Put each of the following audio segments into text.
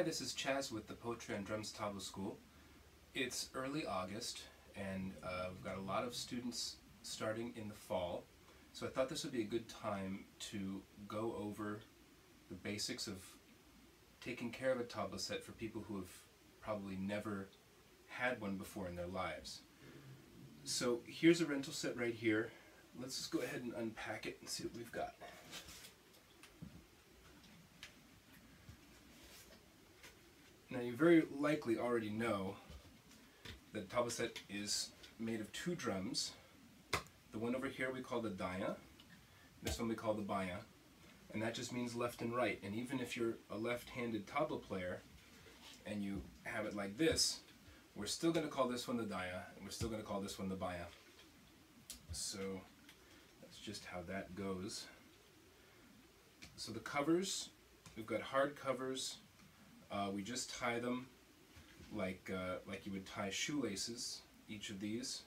this is Chaz with the Poetry on Drums Tabla School. It's early August, and we've got a lot of students starting in the fall, so I thought this would be a good time to go over the basics of taking care of a tabla set for people who have probably never had one before in their lives. So here's a rental set right here. Let's just go ahead and unpack it and see what we've got. Now you very likely already know that the tabla set is made of two drums. The one over here we call the daya, this one we call the baya, and that just means left and right. And even if you're a left-handed tabla player and you have it like this, we're still going to call this one the daya, and we're still going to call this one the baya. So that's just how that goes. So the covers, we've got hard covers. We just tie them like you would tie shoelaces, each of these.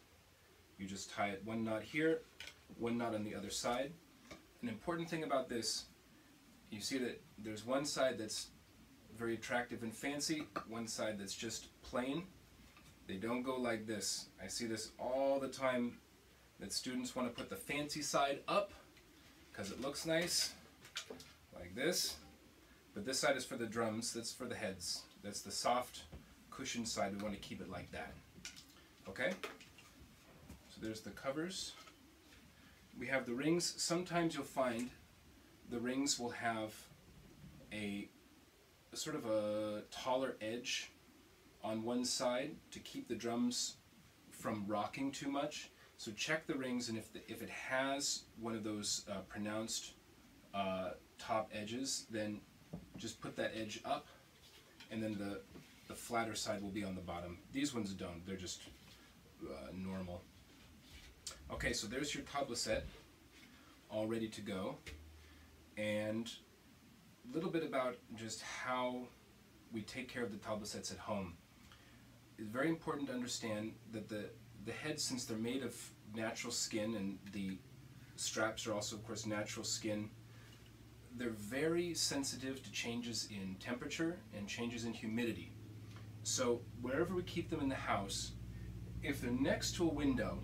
You just tie it one knot here, one knot on the other side. An important thing about this, you see that there's one side that's very attractive and fancy, one side that's just plain. They don't go like this. I see this all the time, that students want to put the fancy side up because it looks nice, like this. But this side is for the drums, that's for the heads. That's the soft cushion side. We want to keep it like that. Okay? So there's the covers. We have the rings. Sometimes you'll find the rings will have a sort of a taller edge on one side to keep the drums from rocking too much. So check the rings, and if it has one of those pronounced top edges, then just put that edge up, and then the flatter side will be on the bottom. These ones don't, they're just normal. Okay, so there's your tabla set, all ready to go. And a little bit about just how we take care of the tabla sets at home. It's very important to understand that the heads, since they're made of natural skin, and the straps are also, of course, natural skin, they're very sensitive to changes in temperature and changes in humidity. So wherever we keep them in the house, if they're next to a window,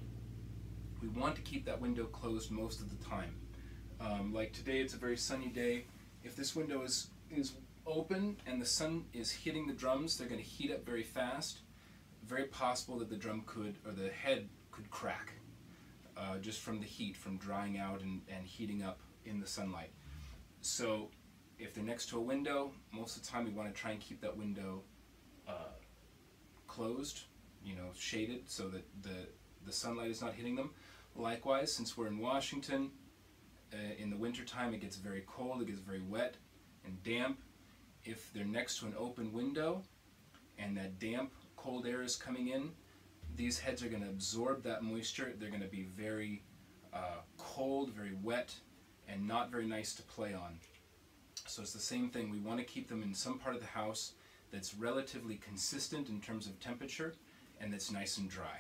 we want to keep that window closed most of the time. Like today, it's a very sunny day. If this window is open and the sun is hitting the drums, they're going to heat up very fast. Very possible that the drum could, or the head could crack just from the heat, from drying out and heating up in the sunlight. So if they're next to a window, most of the time we want to try and keep that window closed, shaded, so that the sunlight is not hitting them. Likewise, since we're in Washington, in the wintertime it gets very cold, it gets very wet and damp. If they're next to an open window and that damp, cold air is coming in, these heads are going to absorb that moisture. They're going to be very cold, very wet, and not very nice to play on. So it's the same thing. We want to keep them in some part of the house that's relatively consistent in terms of temperature and that's nice and dry.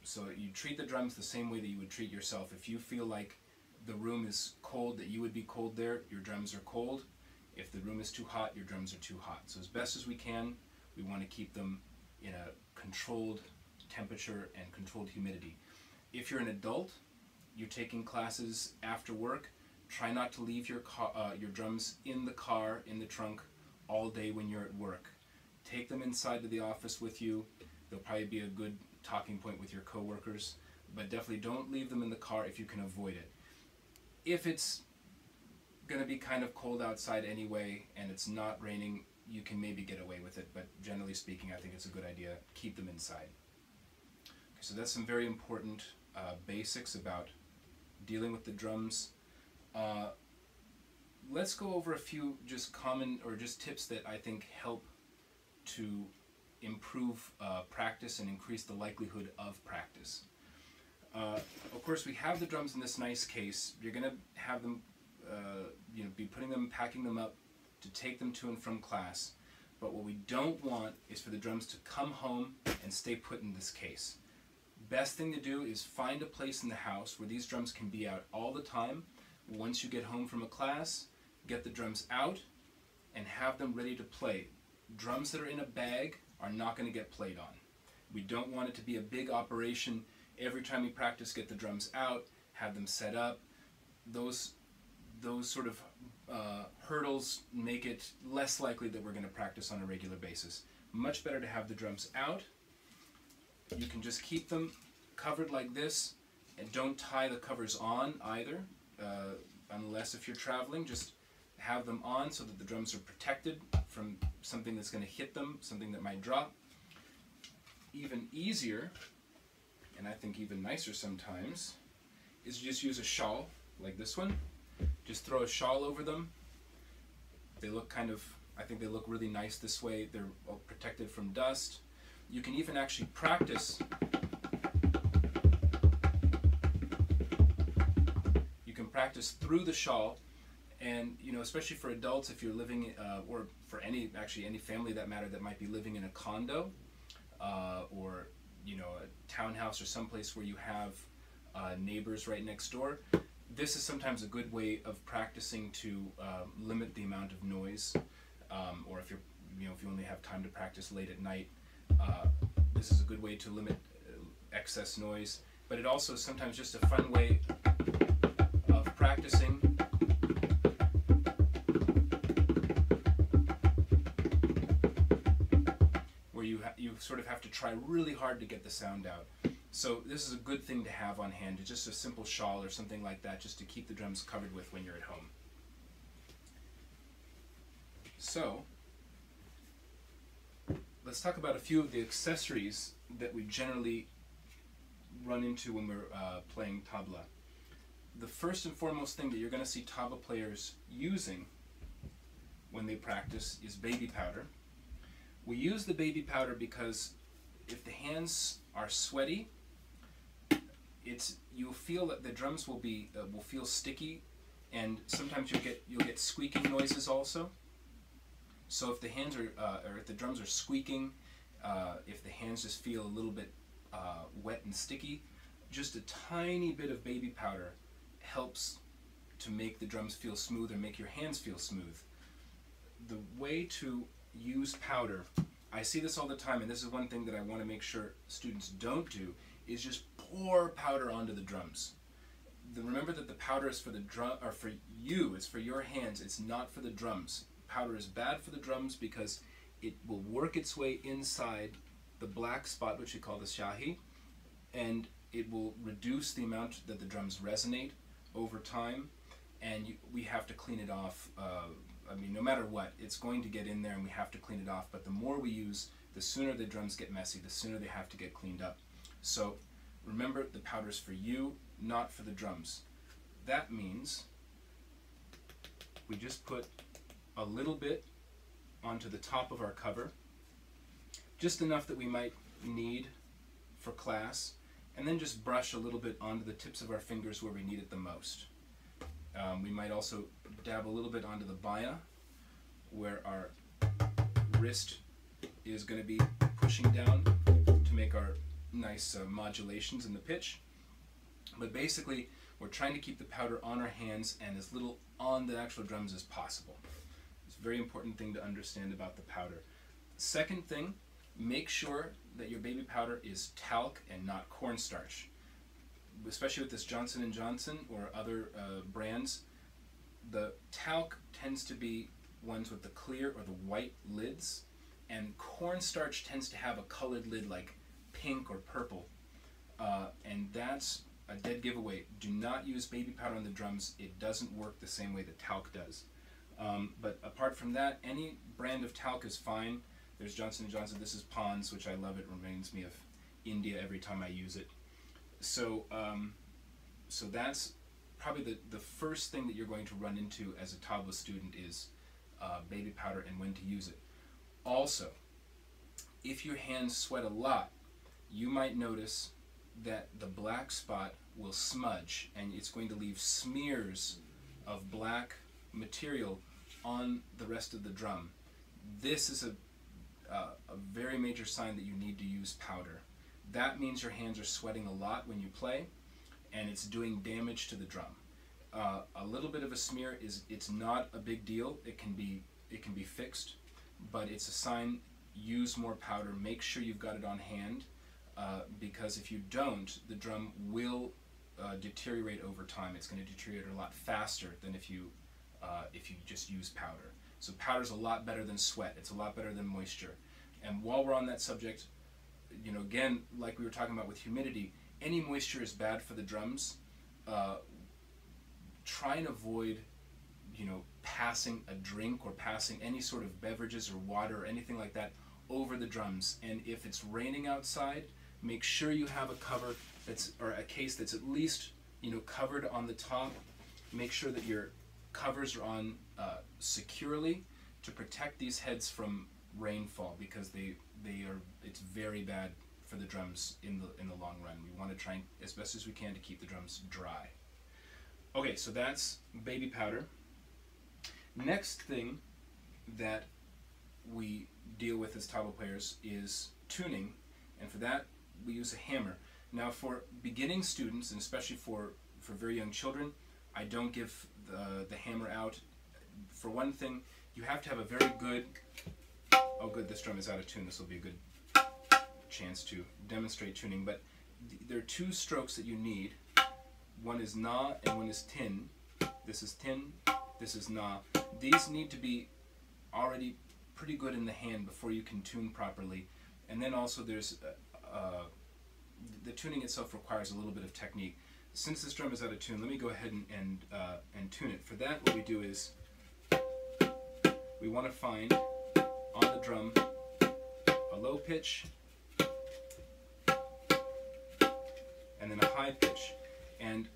So you treat the drums the same way that you would treat yourself. If you feel like the room is cold, that you would be cold there, your drums are cold. If the room is too hot, your drums are too hot. So as best as we can, we want to keep them in a controlled temperature and controlled humidity. If you're an adult, you're taking classes after work, try not to leave your drums in the car, in the trunk, all day when you're at work. Take them inside to the office with you. They'll probably be a good talking point with your coworkers, but definitely don't leave them in the car if you can avoid it. If it's going to be kind of cold outside anyway and it's not raining, you can maybe get away with it, but generally speaking, I think it's a good idea. Keep them inside. Okay, so that's some very important basics about dealing with the drums. Let's go over a few just common or just tips that I think help to improve practice and increase the likelihood of practice. Of course, we have the drums in this nice case. You're going to have them, be putting them, packing them up to take them to and from class. But what we don't want is for the drums to come home and stay put in this case. Best thing to do is find a place in the house where these drums can be out all the time. Once you get home from a class, get the drums out, and have them ready to play. Drums that are in a bag are not going to get played on. We don't want it to be a big operation. Every time we practice, get the drums out, have them set up. Those sort of hurdles make it less likely that we're going to practice on a regular basis. Much better to have the drums out. You can just keep them covered like this, and don't tie the covers on either, unless if you're traveling. Just have them on so that the drums are protected from something that's going to hit them, something that might drop. Even easier, and I think even nicer sometimes, is just use a shawl like this one. Just throw a shawl over them. They look kind of, I think they look really nice this way. They're all protected from dust. You can even actually practice. You can practice through the shawl, and especially for adults, if you're living, or for any family that matter that might be living in a condo, or a townhouse or someplace where you have neighbors right next door. This is sometimes a good way of practicing to limit the amount of noise, or if you only have time to practice late at night, this is a good way to limit excess noise. But it also is sometimes just a fun way of practicing where you sort of have to try really hard to get the sound out. So this is a good thing to have on hand. It's just a simple shawl or something like that, just to keep the drums covered with when you're at home. So let's talk about a few of the accessories that we generally run into when we're playing tabla. The first and foremost thing that you're going to see tabla players using when they practice is baby powder. We use the baby powder because if the hands are sweaty, you'll feel that the drums will feel sticky, and sometimes you'll get squeaking noises also. So if the hands are or if the drums are squeaking, if the hands just feel a little bit wet and sticky, just a tiny bit of baby powder helps to make the drums feel smooth and make your hands feel smooth. The way to use powder, I see this all the time, and this is one thing that I want to make sure students don't do, is just pour powder onto the drums. Remember that the powder is for the drum, or for you, it's for your hands, it's not for the drums. Powder is bad for the drums because it will work its way inside the black spot, which we call the shahi, and it will reduce the amount that the drums resonate over time, and we have to clean it off. I mean, no matter what, it's going to get in there and we have to clean it off, but the more we use, the sooner the drums get messy, the sooner they have to get cleaned up. So remember, the powder's for you, not for the drums. That means we just put a little bit onto the top of our cover, just enough that we might need for class, and then just brush a little bit onto the tips of our fingers where we need it the most. We might also dab a little bit onto the baya, where our wrist is going to be pushing down to make our nice modulations in the pitch. But basically, we're trying to keep the powder on our hands and as little on the actual drums as possible. It's a very important thing to understand about the powder. Second thing, make sure that your baby powder is talc and not cornstarch. Especially with this Johnson & Johnson or other brands, the talc tends to be ones with the clear or the white lids, and cornstarch tends to have a colored lid like pink or purple, and that's a dead giveaway. Do not use baby powder on the drums. It doesn't work the same way that talc does. But apart from that, any brand of talc is fine. There's Johnson & Johnson. This is Pond's, which I love. It reminds me of India every time I use it. So, so that's probably the first thing that you're going to run into as a tabla student is baby powder and when to use it. Also, if your hands sweat a lot, you might notice that the black spot will smudge and it's going to leave smears of black material on the rest of the drum. This is a very major sign that you need to use powder. That means your hands are sweating a lot when you play, and it's doing damage to the drum. A little bit of a smear it's not a big deal. It can be it can be fixed, but it's a sign. Use more powder. Make sure you've got it on hand, because if you don't, the drum will deteriorate over time. It's going to deteriorate a lot faster than if you just use powder. So powder's a lot better than sweat. It's a lot better than moisture. And while we're on that subject, you know, again, like we were talking about with humidity, any moisture is bad for the drums. Try and avoid, you know, passing a drink or passing any sort of beverages or water or anything like that over the drums. And if it's raining outside, make sure you have a cover or a case that's at least, you know, covered on the top. Make sure that your covers are on securely to protect these heads from rainfall, because it's very bad for the drums in the long run. We want to try as best as we can to keep the drums dry. Okay, so that's baby powder. Next thing that we deal with as tabla players is tuning, and for that we use a hammer. Now for beginning students, and especially for very young children, I don't give the hammer out. For one thing, you have to have a very good, oh good, this drum is out of tune, this will be a good chance to demonstrate tuning, but there are two strokes that you need. One is na and one is tin. This is tin, this is na. These need to be already pretty good in the hand before you can tune properly. And then also there's the tuning itself requires a little bit of technique. Since this drum is out of tune, let me go ahead and tune it. For that, what we do is we want to find on the drum a low pitch and then a high pitch. And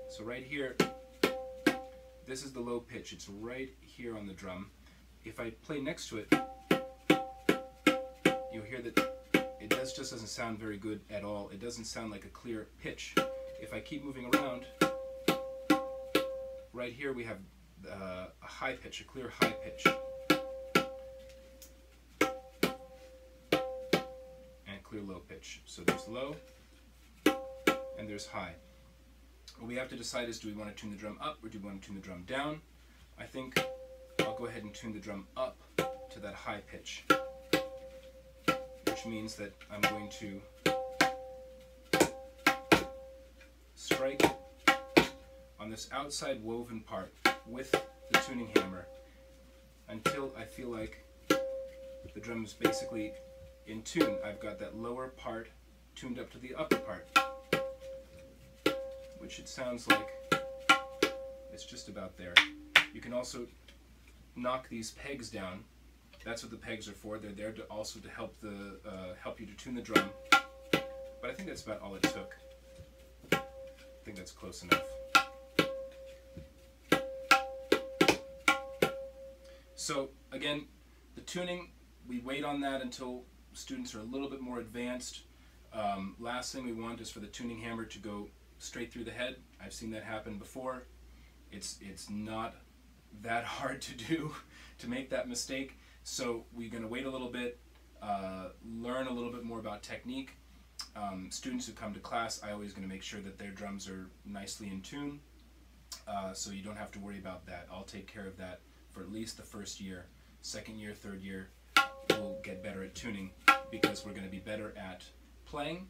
so right here, this is the low pitch. It's right here on the drum. If I play next to it, you'll hear that it just doesn't sound very good at all. It doesn't sound like a clear pitch. If I keep moving around, right here we have a high pitch, a clear high pitch. And a clear low pitch. So there's low and there's high. What we have to decide is, do we want to tune the drum up or do we want to tune the drum down? I think I'll go ahead and tune the drum up to that high pitch, which means that I'm going to strike on this outside woven part with the tuning hammer until I feel like the drum is basically in tune. I've got that lower part tuned up to the upper part, which it sounds like it's just about there. You can also knock these pegs down. That's what the pegs are for. They're there to also to help you to tune the drum. But I think that's about all it took. I think that's close enough. So again, the tuning, we wait on that until students are a little bit more advanced. Last thing we want is for the tuning hammer to go straight through the head. I've seen that happen before. It's not that hard to do, to make that mistake. So we're going to wait a little bit, learn a little bit more about technique. Students who come to class, I always going to make sure that their drums are nicely in tune, so you don't have to worry about that. I'll take care of that for at least the first year. Second year, third year, we'll get better at tuning, because we're going to be better at playing,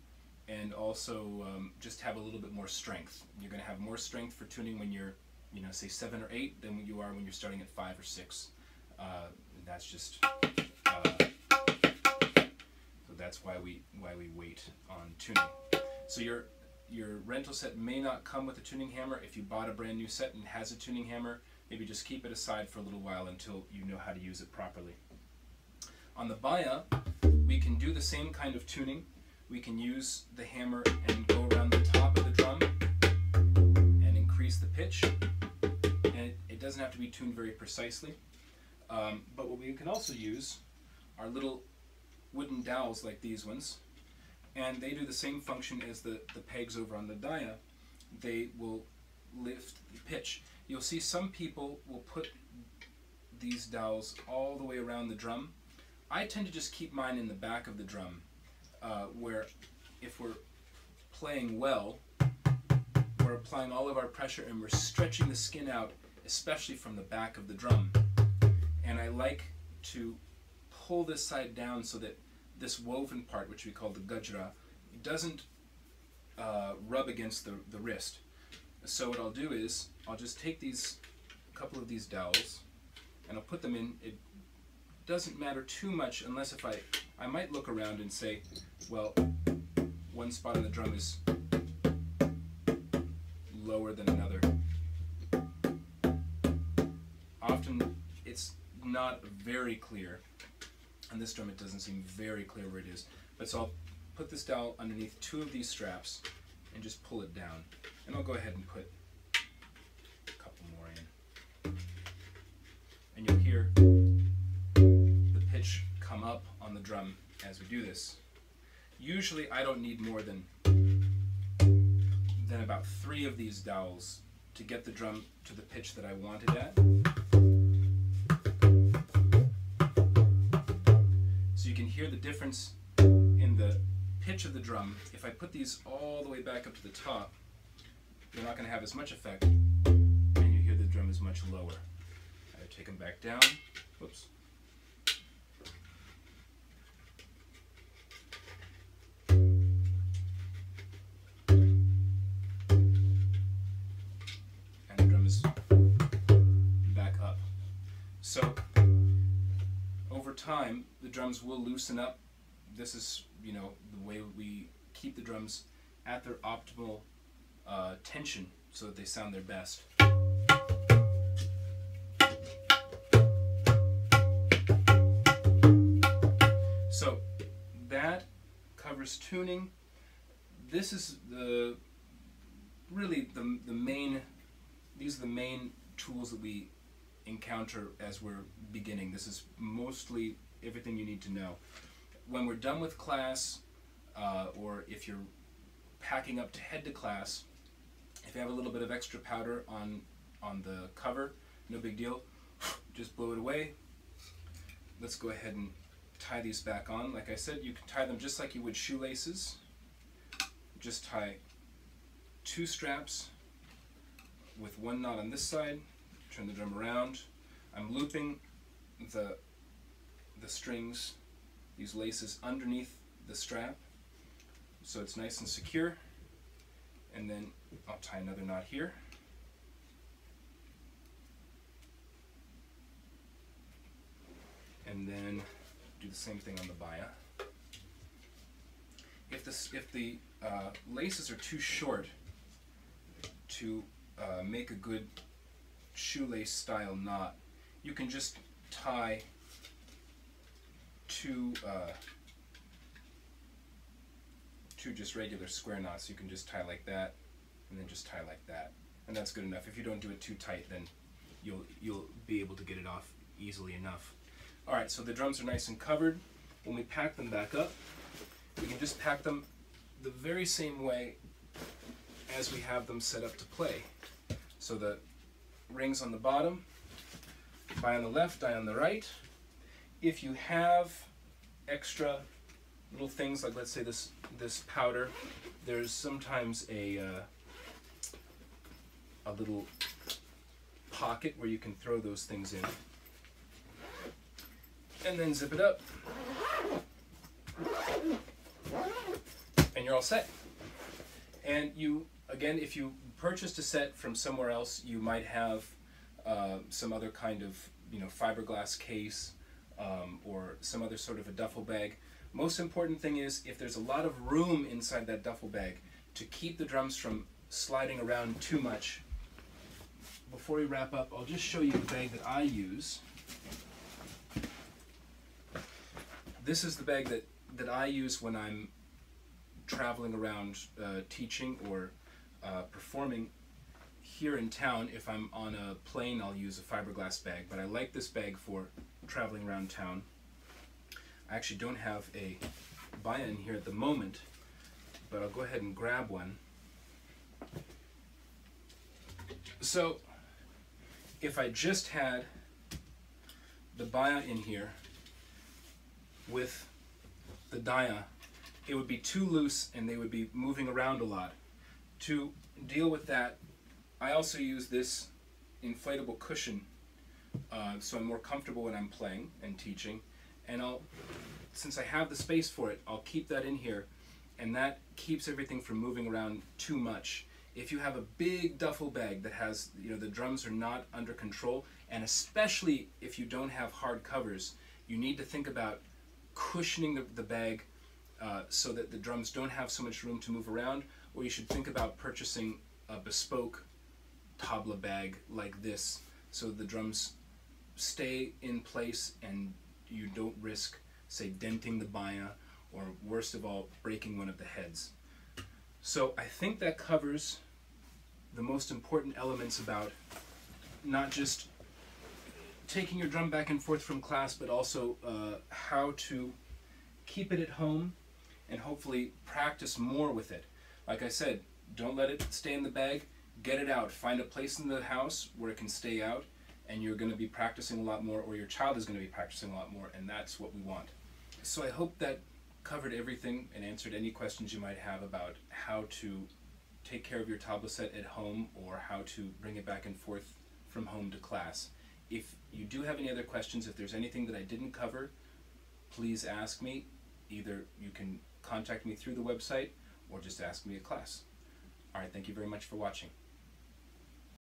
and also just have a little bit more strength. You're going to have more strength for tuning when you're, you know, say 7 or 8 than you are when you're starting at 5 or 6. That's just so that's why we wait on tuning. So your rental set may not come with a tuning hammer. If you bought a brand new set and has a tuning hammer, maybe just keep it aside for a little while until you know how to use it properly. On the baya, we can do the same kind of tuning. We can use the hammer and go around the top of the drum and increase the pitch. And it doesn't have to be tuned very precisely. But what we can also use are little wooden dowels like these ones, and they do the same function as the pegs over on the dia. They will lift the pitch. You'll see some people will put these dowels all the way around the drum. I tend to just keep mine in the back of the drum, where if we're playing well, we're applying all of our pressure and we're stretching the skin out, especially from the back of the drum. and I like to pull this side down so that this woven part, which we call the gajra, doesn't rub against the wrist. So what I'll do is I'll just take a couple of these dowels and I'll put them in. It doesn't matter too much unless if I might look around and say, well, one spot on the drum is lower than another. Often it's not very clear. On this drum it doesn't seem very clear where it is. But so I'll put this dowel underneath two of these straps and just pull it down. And I'll go ahead and put a couple more in. And you'll hear the pitch come up on the drum as we do this. Usually I don't need more than about 3 of these dowels to get the drum to the pitch that I want it at. So you can hear the difference in the pitch of the drum. If I put these all the way back up to the top, they're not going to have as much effect, and you hear the drum is much lower. I take them back down. Whoops. So over time, the drums will loosen up. This is, the way we keep the drums at their optimal tension so that they sound their best. So that covers tuning. This is really the main. These are the main tools that we encounter as we're beginning. This is mostly everything you need to know. When we're done with class, or if you're packing up to head to class, if you have a little bit of extra powder on the cover, no big deal, just blow it away. Let's go ahead and tie these back on. Like I said, you can tie them just like you would shoelaces. Just tie 2 straps with 1 knot on this side. Turn the drum around. I'm looping the strings, these laces, underneath the strap so it's nice and secure. And then I'll tie another knot here. And then do the same thing on the baya. If the laces are too short to make a good shoelace style knot, you can just tie 2 just regular square knots. You can just tie like that and then just tie like that, and that's good enough. If you don't do it too tight, then you'll be able to get it off easily enough. Alright, so the drums are nice and covered. When we pack them back up, we can just pack them the very same way as we have them set up to play. So the rings on the bottom, die on the left, die on the right. If you have extra little things, like let's say this powder, there's sometimes a little pocket where you can throw those things in. And then zip it up. And you're all set. And again, if you purchased a set from somewhere else, you might have some other kind of fiberglass case or some other sort of a duffel bag. Most important thing is, if there's a lot of room inside that duffel bag to keep the drums from sliding around too much. Before we wrap up, I'll just show you the bag that I use. This is the bag that I use when I'm traveling around teaching or performing. Here in town, if I'm on a plane, I'll use a fiberglass bag, but I like this bag for traveling around town. I actually don't have a baya in here at the moment, but I'll go ahead and grab one. So if I just had the baya in here with the daya, it would be too loose and they would be moving around a lot. To deal with that, I also use this inflatable cushion so I'm more comfortable when I'm playing and teaching. And since I have the space for it, I'll keep that in here, and that keeps everything from moving around too much. If you have a big duffel bag that has, the drums are not under control, and especially if you don't have hard covers, you need to think about cushioning the bag so that the drums don't have so much room to move around, or you should think about purchasing a bespoke tabla bag like this so the drums stay in place and you don't risk, say, denting the baya, or worst of all, breaking one of the heads. So I think that covers the most important elements about not just taking your drum back and forth from class, but also how to keep it at home and hopefully practice more with it. Like I said, don't let it stay in the bag, get it out, find a place in the house where it can stay out, and you're going to be practicing a lot more, or your child is going to be practicing a lot more, and that's what we want. So I hope that covered everything and answered any questions you might have about how to take care of your tabla set at home or how to bring it back and forth from home to class. If you do have any other questions, if there's anything that I didn't cover, please ask me. Either you can contact me through the website or just ask me at class. All right, thank you very much for watching.